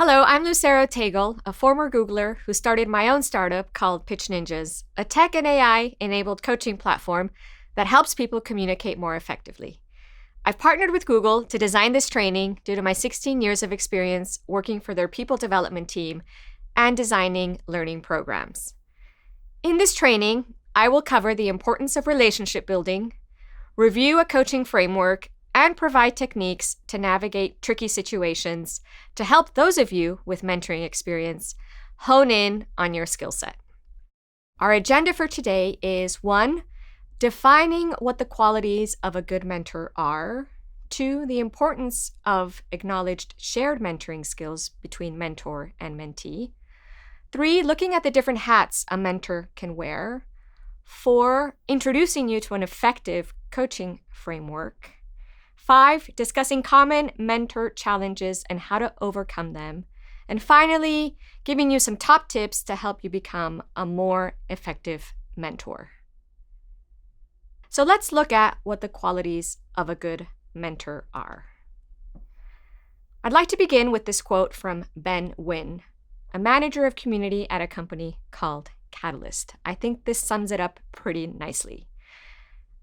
Hello, I'm Lucero Tagle, a former Googler who started my own startup called PitchNinjas, a tech and AI-enabled coaching platform that helps people communicate more effectively. I've partnered with Google to design this training due to my 16 years of experience working for their people development team and designing learning programs. In this training, I will cover the importance of relationship building, review a coaching framework, and provide techniques to navigate tricky situations to help those of you with mentoring experience hone in on your skill set. Our agenda for today is 1, defining what the qualities of a good mentor are. 2, the importance of acknowledged shared mentoring skills between mentor and mentee. 3, looking at the different hats a mentor can wear. 4, introducing you to an effective coaching framework. 5, discussing common mentor challenges and how to overcome them. And finally, giving you some top tips to help you become a more effective mentor. So let's look at what the qualities of a good mentor are. I'd like to begin with this quote from Ben Wynn, a manager of community at a company called Catalyst. I think this sums it up pretty nicely.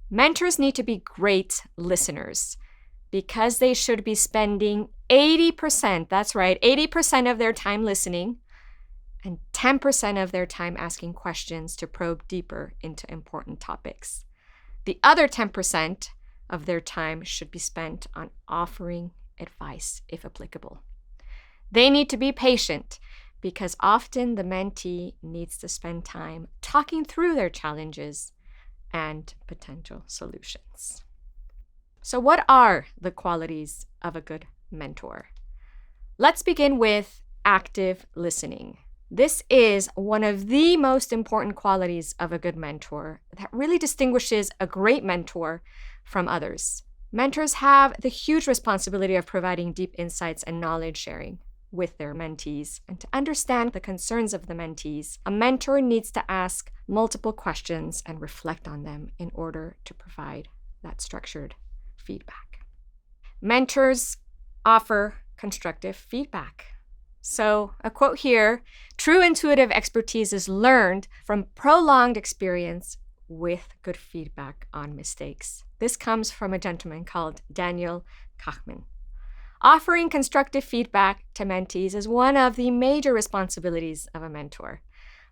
Mentors need to be great listeners, because they should be spending 80%, that's right, 80% of their time listening and 10% of their time asking questions to probe deeper into important topics. The other 10% of their time should be spent on offering advice, if applicable. They need to be patient because often the mentee needs to spend time talking through their challenges and potential solutions. So what are the qualities of a good mentor? Let's begin with active listening. This is one of the most important qualities of a good mentor that really distinguishes a great mentor from others. Mentors have the huge responsibility of providing deep insights and knowledge sharing with their mentees. And to understand the concerns of the mentees, a mentor needs to ask multiple questions and reflect on them in order to provide that structured feedback. Mentors offer constructive feedback. So, a quote here, true intuitive expertise is learned from prolonged experience with good feedback on mistakes. This comes from a gentleman called Daniel Kahneman. Offering constructive feedback to mentees is one of the major responsibilities of a mentor.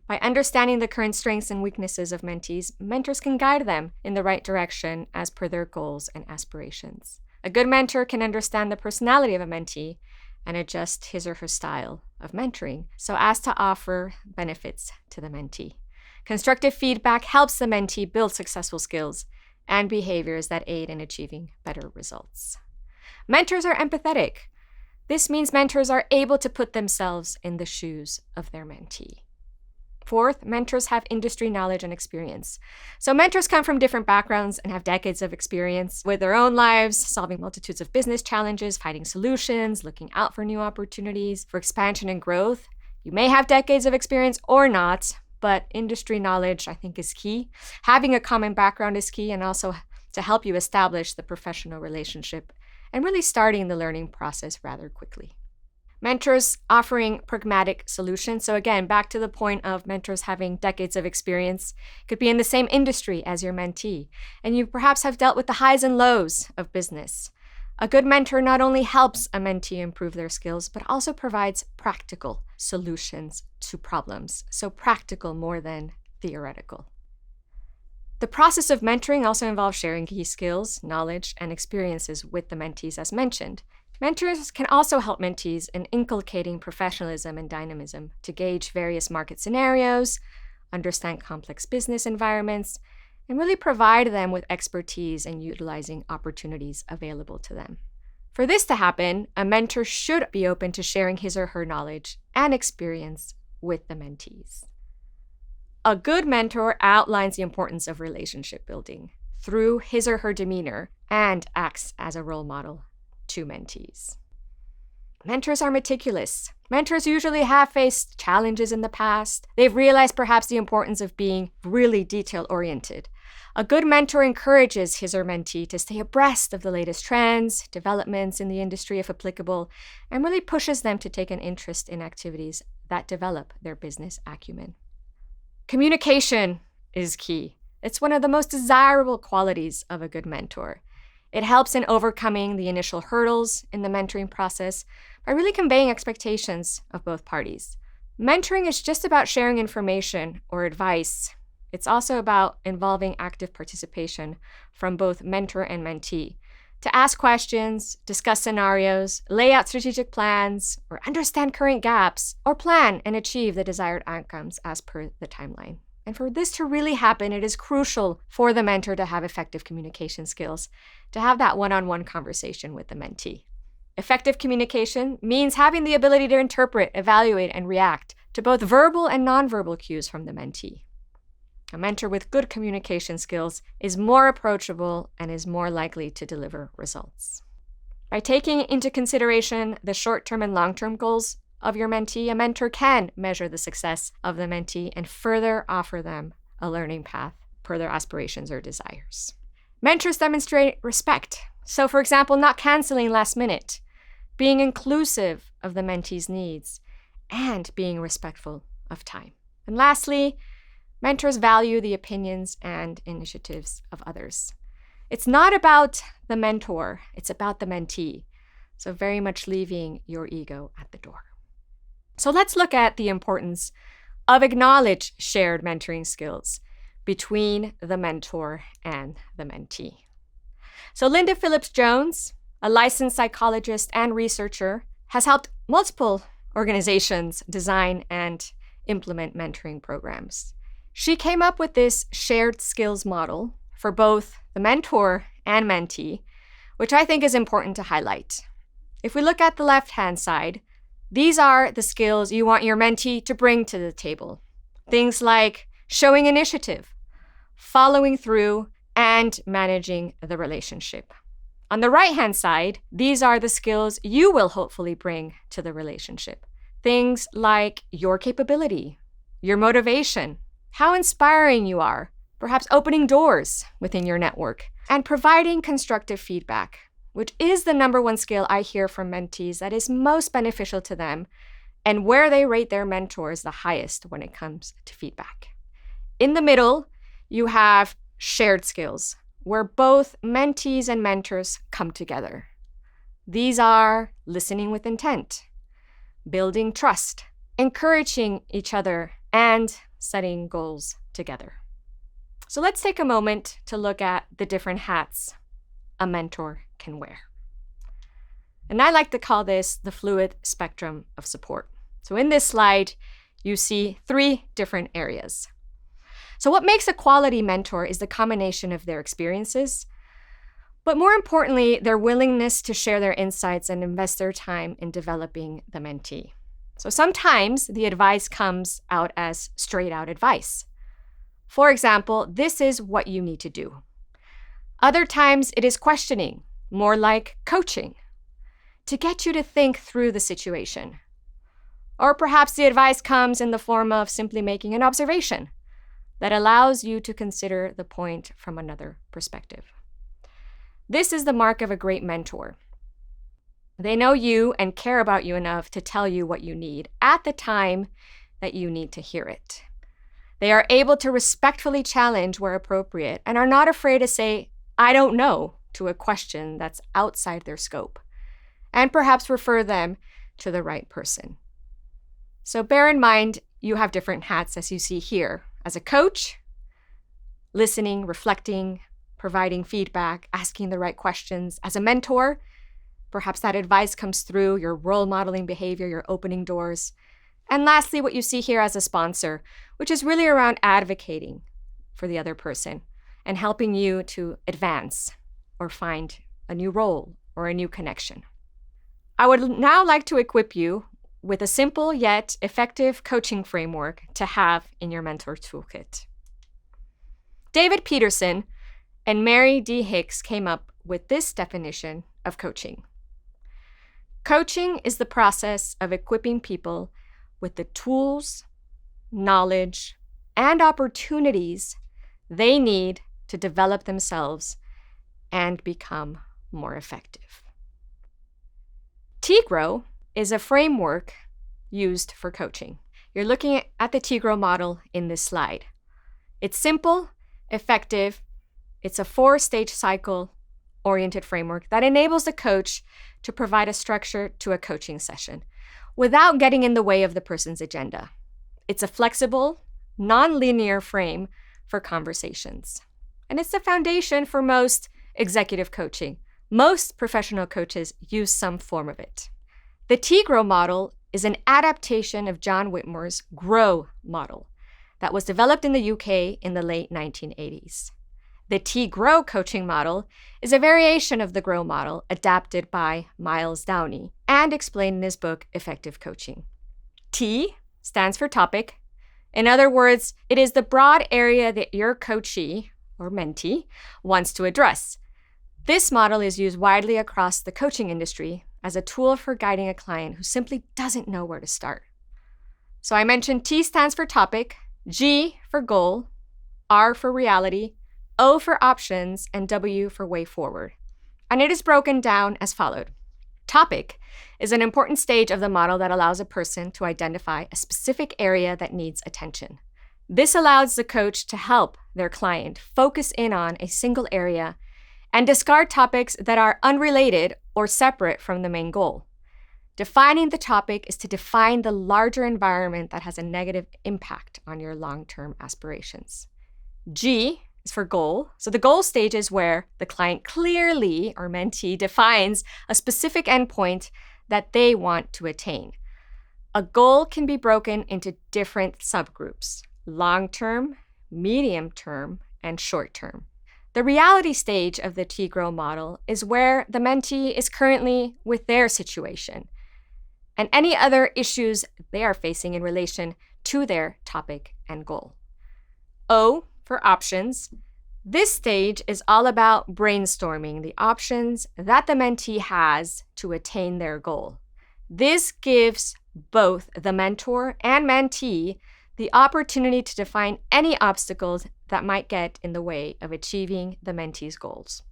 By understanding the current strengths and weaknesses of mentees, mentors can guide them in the right direction as per their goals and aspirations. A good mentor can understand the personality of a mentee and adjust his or her style of mentoring so as to offer benefits to the mentee. Constructive feedback helps the mentee build successful skills and behaviors that aid in achieving better results. Mentors are empathetic. This means mentors are able to put themselves in the shoes of their mentee. 4th, mentors have industry knowledge and experience. So mentors come from different backgrounds and have decades of experience with their own lives, solving multitudes of business challenges, finding solutions, looking out for new opportunities, for expansion and growth. You may have decades of experience or not, but industry knowledge, I think, is key. Having a common background is key, and also to help you establish the professional relationship and really starting the learning process rather quickly. Mentors offering pragmatic solutions. So again, back to the point of mentors having decades of experience, could be in the same industry as your mentee, and you perhaps have dealt with the highs and lows of business. A good mentor not only helps a mentee improve their skills, but also provides practical solutions to problems. So practical more than theoretical. The process of mentoring also involves sharing key skills, knowledge, and experiences with the mentees as mentioned. Mentors can also help mentees in inculcating professionalism and dynamism to gauge various market scenarios, understand complex business environments, and really provide them with expertise in utilizing opportunities available to them. For this to happen, a mentor should be open to sharing his or her knowledge and experience with the mentees. A good mentor outlines the importance of relationship building through his or her demeanor and acts as a role model to mentees. Mentors are meticulous. Mentors usually have faced challenges in the past. They've realized perhaps the importance of being really detail-oriented. A good mentor encourages his or mentee to stay abreast of the latest trends, developments in the industry if applicable, and really pushes them to take an interest in activities that develop their business acumen. Communication is key. It's one of the most desirable qualities of a good mentor. It helps in overcoming the initial hurdles in the mentoring process by really conveying expectations of both parties. Mentoring is just about sharing information or advice. It's also about involving active participation from both mentor and mentee to ask questions, discuss scenarios, lay out strategic plans, or understand current gaps, or plan and achieve the desired outcomes as per the timeline. And for this to really happen, it is crucial for the mentor to have effective communication skills, to have that one-on-one conversation with the mentee. Effective communication means having the ability to interpret, evaluate, and react to both verbal and nonverbal cues from the mentee. A mentor with good communication skills is more approachable and is more likely to deliver results. By taking into consideration the short-term and long-term goals of your mentee, a mentor can measure the success of the mentee and further offer them a learning path per their aspirations or desires. Mentors demonstrate respect. So, for example, not canceling last minute, being inclusive of the mentee's needs, and being respectful of time. And lastly, mentors value the opinions and initiatives of others. It's not about the mentor, it's about the mentee. So very much leaving your ego at the door. So let's look at the importance of acknowledged shared mentoring skills between the mentor and the mentee. So Linda Phillips-Jones, a licensed psychologist and researcher, has helped multiple organizations design and implement mentoring programs. She came up with this shared skills model for both the mentor and mentee, which I think is important to highlight. If we look at the left-hand side, these are the skills you want your mentee to bring to the table. Things like showing initiative, following through, and managing the relationship. On the right-hand side, these are the skills you will hopefully bring to the relationship. Things like your capability, your motivation, how inspiring you are, perhaps opening doors within your network, and providing constructive feedback, which is the number one skill I hear from mentees that is most beneficial to them and where they rate their mentors the highest when it comes to feedback. In the middle, you have shared skills, where both mentees and mentors come together. These are listening with intent, building trust, encouraging each other, and setting goals together. So let's take a moment to look at the different hats a mentor can wear. And I like to call this the fluid spectrum of support. So in this slide, you see 3 different areas. So what makes a quality mentor is the combination of their experiences, but more importantly, their willingness to share their insights and invest their time in developing the mentee. So sometimes the advice comes out as straight out advice. For example, this is what you need to do. Other times it is questioning, more like coaching, to get you to think through the situation. Or perhaps the advice comes in the form of simply making an observation that allows you to consider the point from another perspective. This is the mark of a great mentor. They know you and care about you enough to tell you what you need at the time that you need to hear it. They are able to respectfully challenge where appropriate and are not afraid to say, "I don't know," to a question that's outside their scope, and perhaps refer them to the right person. So bear in mind, you have different hats as you see here. As a coach, listening, reflecting, providing feedback, asking the right questions. As a mentor, perhaps that advice comes through your role modeling behavior, your opening doors. And lastly, what you see here as a sponsor, which is really around advocating for the other person and helping you to advance or find a new role or a new connection. I would now like to equip you with a simple yet effective coaching framework to have in your mentor toolkit. David Peterson and Mary D. Hicks came up with this definition of coaching. Coaching is the process of equipping people with the tools, knowledge, and opportunities they need to develop themselves and become more effective. Tigrow is a framework used for coaching. You're looking at the Tigrow model in this slide. It's simple, effective. It's a 4-stage cycle-oriented framework that enables the coach to provide a structure to a coaching session without getting in the way of the person's agenda. It's a flexible, non-linear frame for conversations. And it's the foundation for most executive coaching. Most professional coaches use some form of it. The Tigrow model is an adaptation of John Whitmore's Grow model that was developed in the UK in the late 1980s. The Tigrow coaching model is a variation of the Grow model adapted by Miles Downey and explained in his book, Effective Coaching. T stands for topic. In other words, it is the broad area that your coachee or mentee wants to address. This model is used widely across the coaching industry as a tool for guiding a client who simply doesn't know where to start. So I mentioned T stands for topic, G for goal, R for reality, O for options, and W for way forward. And it is broken down as followed. Topic is an important stage of the model that allows a person to identify a specific area that needs attention. This allows the coach to help their client focus in on a single area and discard topics that are unrelated or separate from the main goal. Defining the topic is to define the larger environment that has a negative impact on your long-term aspirations. G is for goal. So the goal stage is where the client clearly, or mentee, defines a specific endpoint that they want to attain. A goal can be broken into different subgroups: long-term, medium-term, and short-term. The reality stage of the Tigrow model is where the mentee is currently with their situation and any other issues they are facing in relation to their topic and goal. O for options. This stage is all about brainstorming the options that the mentee has to attain their goal. This gives both the mentor and mentee the opportunity to define any obstacles that might get in the way of achieving the mentee's goals.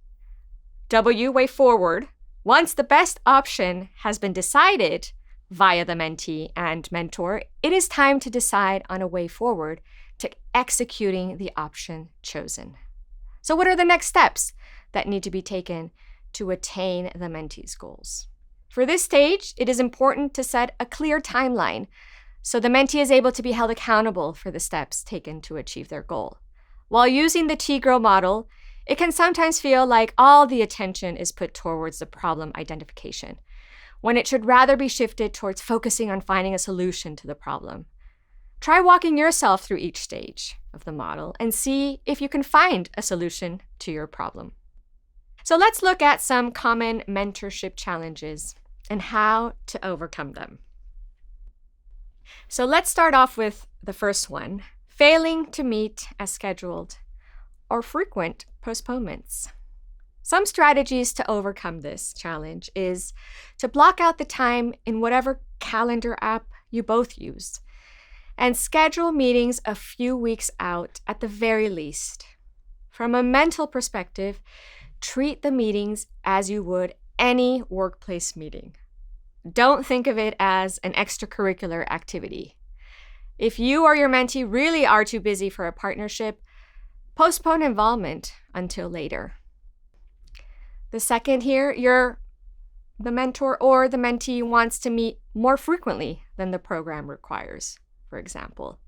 W, way forward. Once the best option has been decided via the mentee and mentor, it is time to decide on a way forward to executing the option chosen. So what are the next steps that need to be taken to attain the mentee's goals? For this stage, it is important to set a clear timeline so the mentee is able to be held accountable for the steps taken to achieve their goal. While using the Tigrow model, it can sometimes feel like all the attention is put towards the problem identification, when it should rather be shifted towards focusing on finding a solution to the problem. Try walking yourself through each stage of the model and see if you can find a solution to your problem. So let's look at some common mentorship challenges and how to overcome them. So let's start off with the first one: failing to meet as scheduled or frequent postponements. Some strategies to overcome this challenge is to block out the time in whatever calendar app you both use and schedule meetings a few weeks out at the very least. From a mental perspective, treat the meetings as you would any workplace meeting. Don't think of it as an extracurricular activity. If you or your mentee really are too busy for a partnership, postpone involvement until later. The second here, the mentor or the mentee wants to meet more frequently than the program requires, for example.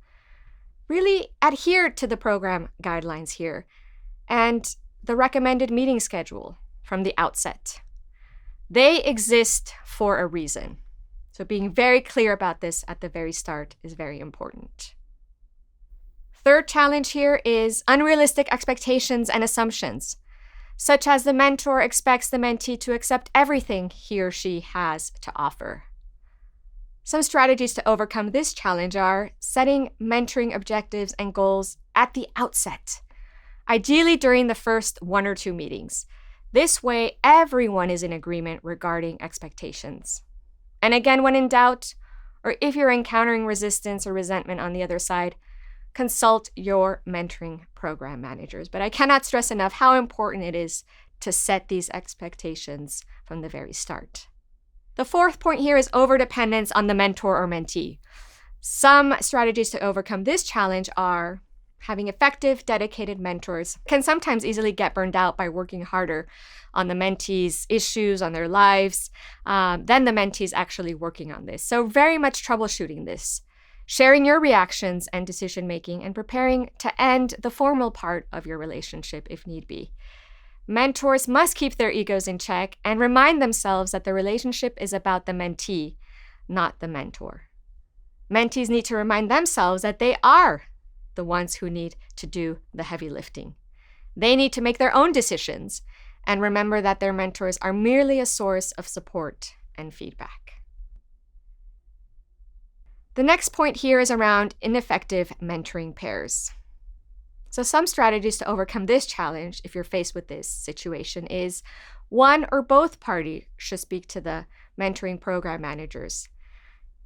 Really adhere to the program guidelines here and the recommended meeting schedule from the outset. They exist for a reason. So being very clear about this at the very start is very important. Third challenge here is unrealistic expectations and assumptions, such as the mentor expects the mentee to accept everything he or she has to offer. Some strategies to overcome this challenge are setting mentoring objectives and goals at the outset, ideally during the first 1 or 2 meetings. This way, everyone is in agreement regarding expectations. And again, when in doubt, or if you're encountering resistance or resentment on the other side, consult your mentoring program managers. But I cannot stress enough how important it is to set these expectations from the very start. The fourth point here is overdependence on the mentor or mentee. Some strategies to overcome this challenge are having effective, dedicated mentors can sometimes easily get burned out by working harder on the mentee's issues, on their lives, than the mentee's actually working on this. So very much troubleshooting this, sharing your reactions and decision-making, and preparing to end the formal part of your relationship if need be. Mentors must keep their egos in check and remind themselves that the relationship is about the mentee, not the mentor. Mentees need to remind themselves that they are the ones who need to do the heavy lifting. They need to make their own decisions and remember that their mentors are merely a source of support and feedback. The next point here is around ineffective mentoring pairs. So some strategies to overcome this challenge, if you're faced with this situation, is one or both parties should speak to the mentoring program managers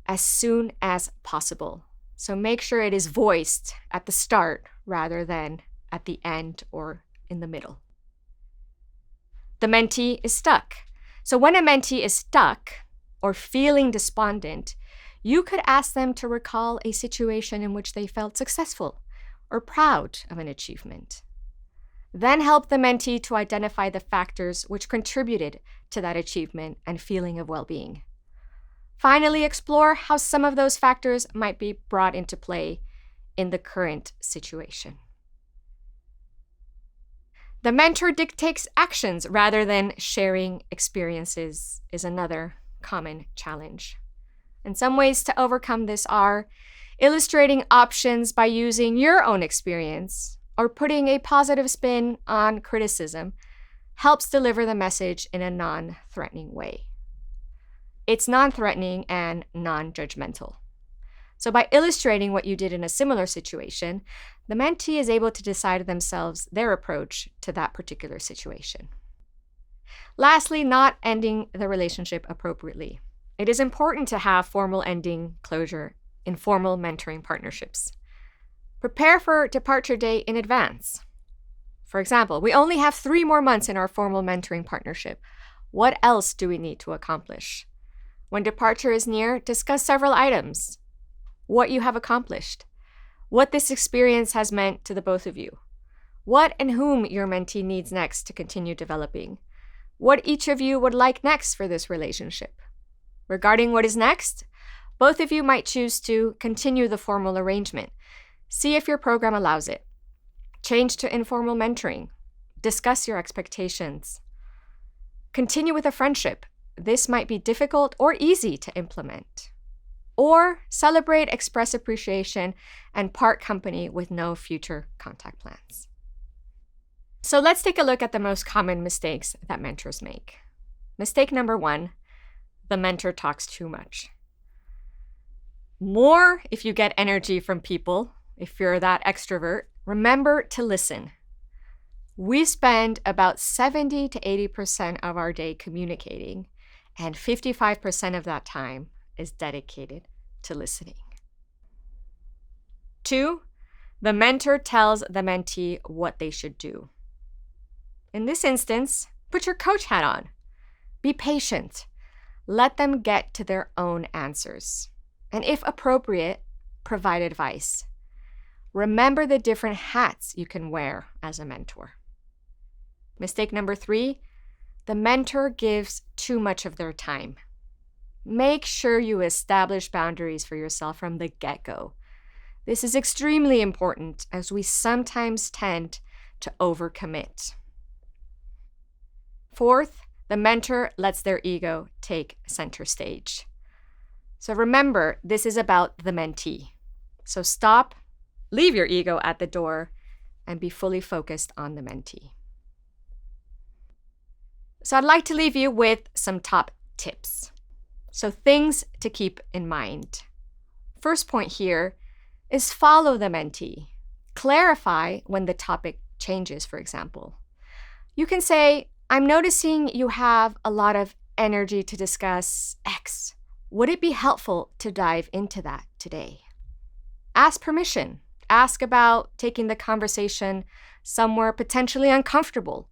as soon as possible. So make sure it is voiced at the start rather than at the end or in the middle. The mentee is stuck. So when a mentee is stuck or feeling despondent, you could ask them to recall a situation in which they felt successful or proud of an achievement. Then help the mentee to identify the factors which contributed to that achievement and feeling of well-being. Finally, explore how some of those factors might be brought into play in the current situation. The mentor dictates actions rather than sharing experiences is another common challenge. And some ways to overcome this are illustrating options by using your own experience or putting a positive spin on criticism helps deliver the message in a non-threatening way. It's non-threatening and non-judgmental. So by illustrating what you did in a similar situation, the mentee is able to decide themselves their approach to that particular situation. Lastly, not ending the relationship appropriately. It is important to have formal ending closure in formal mentoring partnerships. Prepare for departure date in advance. For example, we only have 3 more months in our formal mentoring partnership. What else do we need to accomplish? When departure is near, discuss several items. What you have accomplished, what this experience has meant to the both of you, what and whom your mentee needs next to continue developing, what each of you would like next for this relationship. Regarding what is next, both of you might choose to continue the formal arrangement. See if your program allows it. Change to informal mentoring. Discuss your expectations. Continue with a friendship. This might be difficult or easy to implement. Or celebrate, express appreciation, and part company with no future contact plans. So let's take a look at the most common mistakes that mentors make. Mistake number 1, the mentor talks too much. More if you get energy from people, if you're that extrovert, remember to listen. We spend about 70 to 80% of our day communicating, and 55% of that time is dedicated to listening. 2, the mentor tells the mentee what they should do. In this instance, put your coach hat on. Be patient. Let them get to their own answers. And if appropriate, provide advice. Remember the different hats you can wear as a mentor. Mistake number 3, the mentor gives too much of their time. Make sure you establish boundaries for yourself from the get-go. This is extremely important as we sometimes tend to overcommit. 4th, the mentor lets their ego take center stage. So remember, this is about the mentee. So stop, leave your ego at the door, and be fully focused on the mentee. So I'd like to leave you with some top tips. So things to keep in mind. First point here is follow the mentee. Clarify when the topic changes, for example. You can say, I'm noticing you have a lot of energy to discuss X. Would it be helpful to dive into that today? Ask permission. ask about taking the conversation somewhere potentially uncomfortable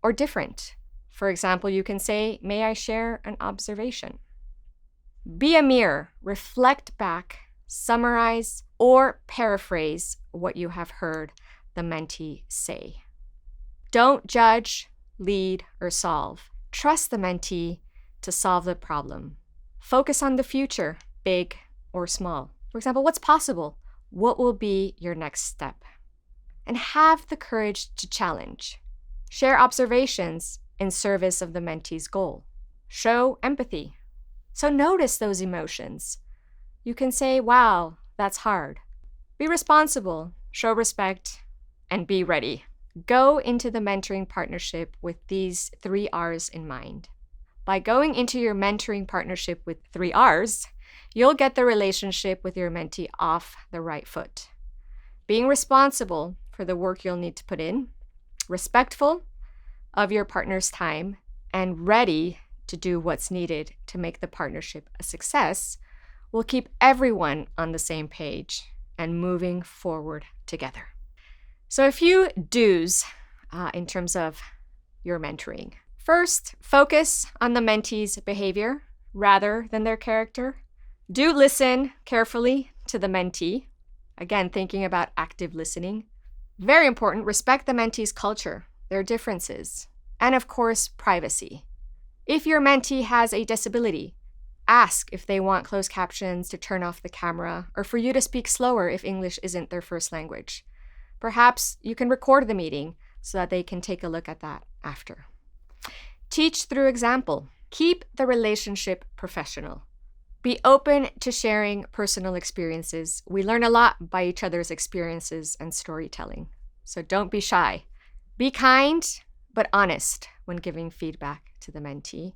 or different. For example, you can say, "May I share an observation?" Be a mirror. Reflect back, summarize, or paraphrase what you have heard the mentee say. Don't judge, lead, or solve. Trust the mentee to solve the problem. Focus on the future, big or small. For example, what's possible? What will be your next step? And have the courage to challenge. Share observations in service of the mentee's goal. Show empathy. So notice those emotions. You can say, "Wow, that's hard." Be responsible, show respect, and be ready. Go into the mentoring partnership with these 3 R's in mind. By going into your mentoring partnership with 3 R's, you'll get the relationship with your mentee off the right foot. Being responsible for the work you'll need to put in, respectful of your partner's time, and ready to do what's needed to make the partnership a success will keep everyone on the same page and moving forward together. So a few do's in terms of your mentoring. First, focus on the mentee's behavior rather than their character. Do listen carefully to the mentee. Again, thinking about active listening. Very important, respect the mentee's culture, their differences, and of course, privacy. If your mentee has a disability, ask if they want closed captions to turn off the camera or for you to speak slower if English isn't their first language. Perhaps you can record the meeting so that they can take a look at that after. Teach through example. Keep the relationship professional. Be open to sharing personal experiences. We learn a lot by each other's experiences and storytelling. So don't be shy. Be kind, but honest when giving feedback to the mentee.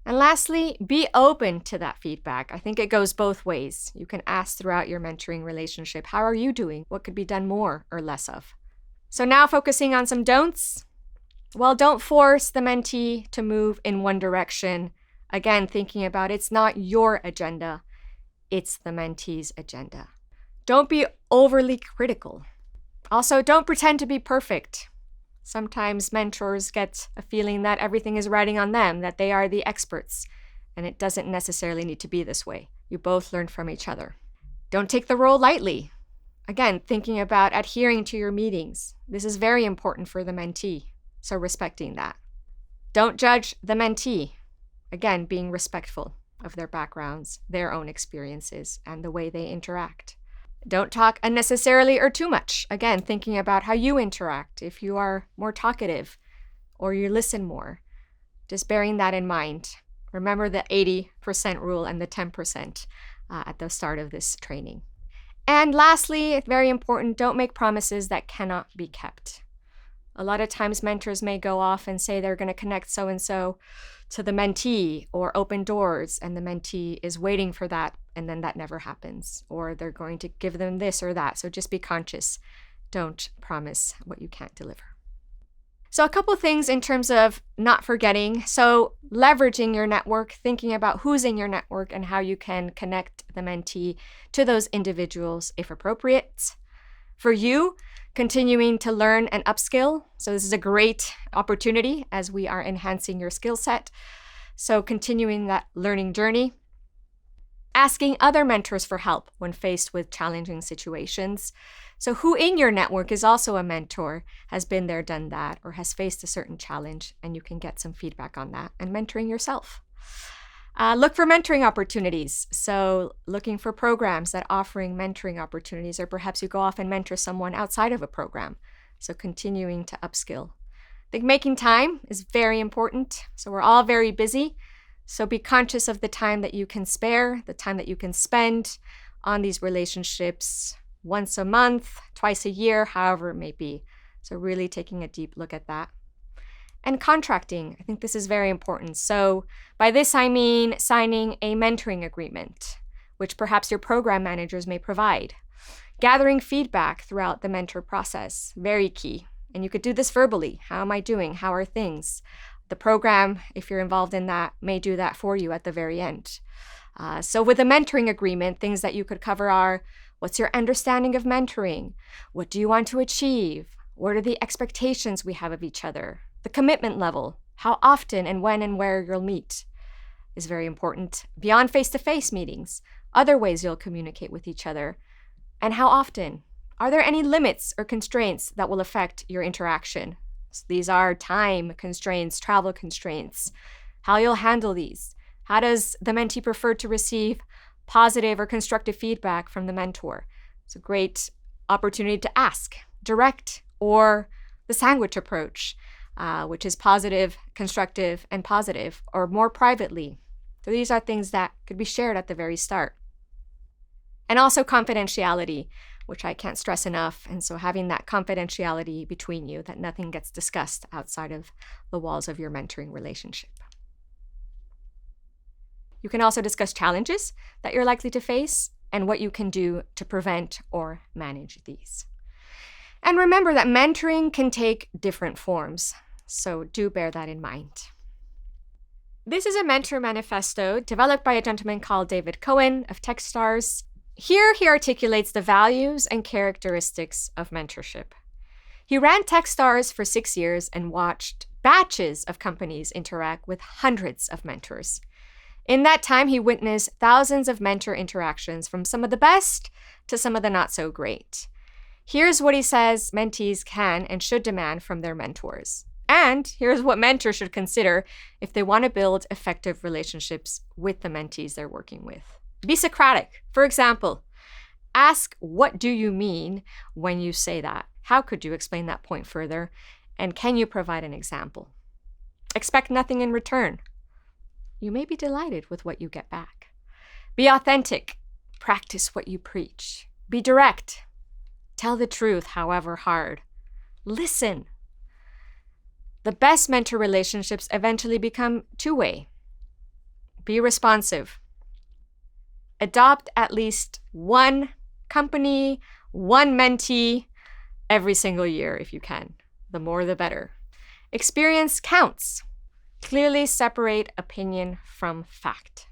And lastly, be open to that feedback. I think it goes both ways. You can ask throughout your mentoring relationship, "How are you doing? What could be done more or less of?" So now focusing on some don'ts. Well, don't force the mentee to move in one direction. Again, thinking about it's not your agenda, it's the mentee's agenda. Don't be overly critical. Also, don't pretend to be perfect. Sometimes mentors get a feeling that everything is riding on them, that they are the experts, and it doesn't necessarily need to be this way. You both learn from each other. Don't take the role lightly. Again, thinking about adhering to your meetings. This is very important for the mentee, so respecting that. Don't judge the mentee. Again, being respectful of their backgrounds, their own experiences, and the way they interact. Don't talk unnecessarily or too much. Again, thinking about how you interact. If you are more talkative or you listen more, just bearing that in mind. Remember the 80% rule and the 10% at the start of this training. And lastly, very important, don't make promises that cannot be kept. A lot of times mentors may go off and say they're going to connect so-and-so to the mentee or open doors, and the mentee is waiting for that, and then that never happens. Or they're going to give them this or that. So just be conscious. Don't promise what you can't deliver. So a couple things in terms of not forgetting. So leveraging your network, thinking about who's in your network and how you can connect the mentee to those individuals if appropriate. For you, continuing to learn and upskill. So this is a great opportunity as we are enhancing your skill set. So continuing that learning journey. Asking other mentors for help when faced with challenging situations. So who in your network is also a mentor, has been there, done that, or has faced a certain challenge, and you can get some feedback on that, and mentoring yourself. Look for mentoring opportunities. So looking for programs that offering mentoring opportunities, or perhaps you go off and mentor someone outside of a program. So continuing to upskill. I think making time is very important. So we're all very busy. So be conscious of the time that you can spare, the time that you can spend on these relationships once a month, twice a year, however it may be. So really taking a deep look at that. And contracting, I think this is very important. So by this, I mean signing a mentoring agreement, which perhaps your program managers may provide. Gathering feedback throughout the mentor process, very key. And you could do this verbally. How am I doing? How are things? The program, if you're involved in that, may do that for you at the very end. So with a mentoring agreement, things that you could cover are: what's your understanding of mentoring? What do you want to achieve? What are the expectations we have of each other? The commitment level, how often and when and where you'll meet is very important. Beyond face-to-face meetings, other ways you'll communicate with each other, and how often. Are there any limits or constraints that will affect your interaction? So these are time constraints, travel constraints, how you'll handle these. How does the mentee prefer to receive positive or constructive feedback from the mentor? It's a great opportunity to ask, direct, or the sandwich approach, which is positive, constructive, and positive, or more privately. So these are things that could be shared at the very start. And also confidentiality, which I can't stress enough. And so having that confidentiality between you, that nothing gets discussed outside of the walls of your mentoring relationship. You can also discuss challenges that you're likely to face and what you can do to prevent or manage these. And remember that mentoring can take different forms, so do bear that in mind. This is a mentor manifesto developed by a gentleman called David Cohen of Techstars. Here he articulates the values and characteristics of mentorship. He ran Techstars for 6 years and watched batches of companies interact with hundreds of mentors. In that time, he witnessed thousands of mentor interactions, from some of the best to some of the not so great. Here's what he says mentees can and should demand from their mentors. And here's what mentors should consider if they want to build effective relationships with the mentees they're working with. Be Socratic. For example, ask, what do you mean when you say that? How could you explain that point further? And can you provide an example? Expect nothing in return. You may be delighted with what you get back. Be authentic. Practice what you preach. Be direct. Tell the truth, however hard. Listen. The best mentor relationships eventually become two-way. Be responsive. Adopt at least one company, one mentee every single year if you can. The more, the better. Experience counts. Clearly separate opinion from fact.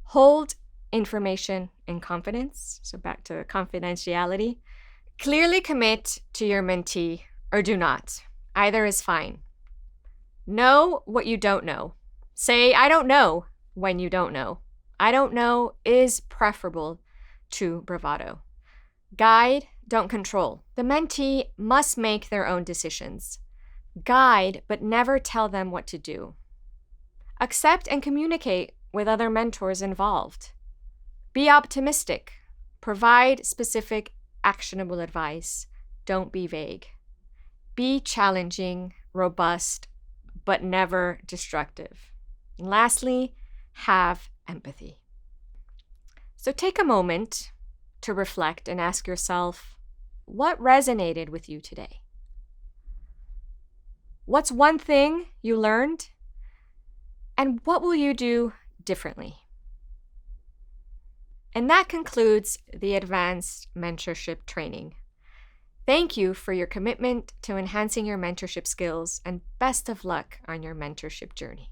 Hold information in confidence. So back to confidentiality. Clearly commit to your mentee or do not. Either is fine. Know what you don't know. Say, I don't know, when you don't know. I don't know is preferable to bravado. Guide, don't control. The mentee must make their own decisions. Guide, but never tell them what to do. Accept and communicate with other mentors involved. Be optimistic. Provide specific, actionable advice. Don't be vague. Be challenging, robust, but never destructive. And lastly, have empathy. So take a moment to reflect and ask yourself, what resonated with you today? What's one thing you learned? And what will you do differently? And that concludes the Advanced Mentorship Training. Thank you for your commitment to enhancing your mentorship skills, and best of luck on your mentorship journey.